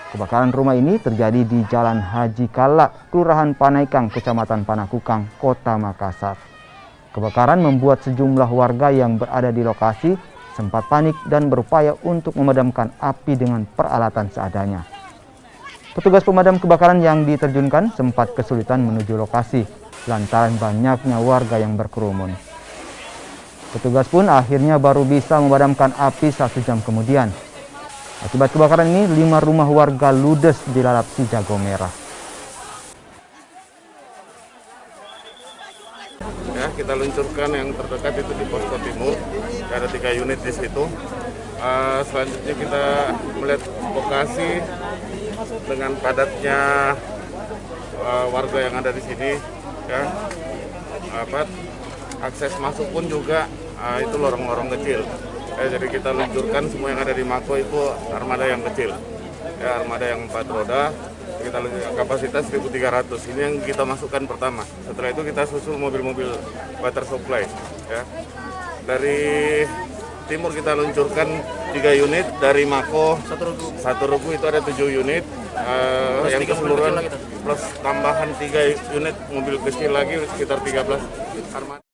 Kebakaran rumah ini terjadi di Jalan Haji Kala, Kelurahan Panaikang, Kecamatan Panakukang, Kota Makassar. Kebakaran membuat sejumlah warga yang berada di lokasi sempat panik dan berupaya untuk memadamkan api dengan peralatan seadanya. Petugas pemadam kebakaran yang diterjunkan sempat kesulitan menuju lokasi lantaran banyaknya warga yang berkerumun. Petugas pun akhirnya baru bisa memadamkan api 1 jam kemudian. Akibat kebakaran ini, 5 rumah warga ludes dilalap si jago merah. Ya, kita luncurkan yang terdekat itu di Posko Timur, ada 3 unit di situ. Selanjutnya kita melihat lokasi dengan padatnya warga yang ada di sini. Ya, akses masuk pun juga itu lorong-lorong kecil. Jadi kita luncurkan semua yang ada di Mako itu armada yang kecil, ya, armada yang 4 roda. Kita kapasitas 1.300. Ini yang kita masukkan pertama. Setelah itu kita susul mobil-mobil water supply. Ya. Dari timur kita luncurkan 3 unit, dari Mako 1 Regu itu ada 7 unit. Yang keseluruhan plus tambahan 3 unit mobil kecil lagi sekitar 13 armada.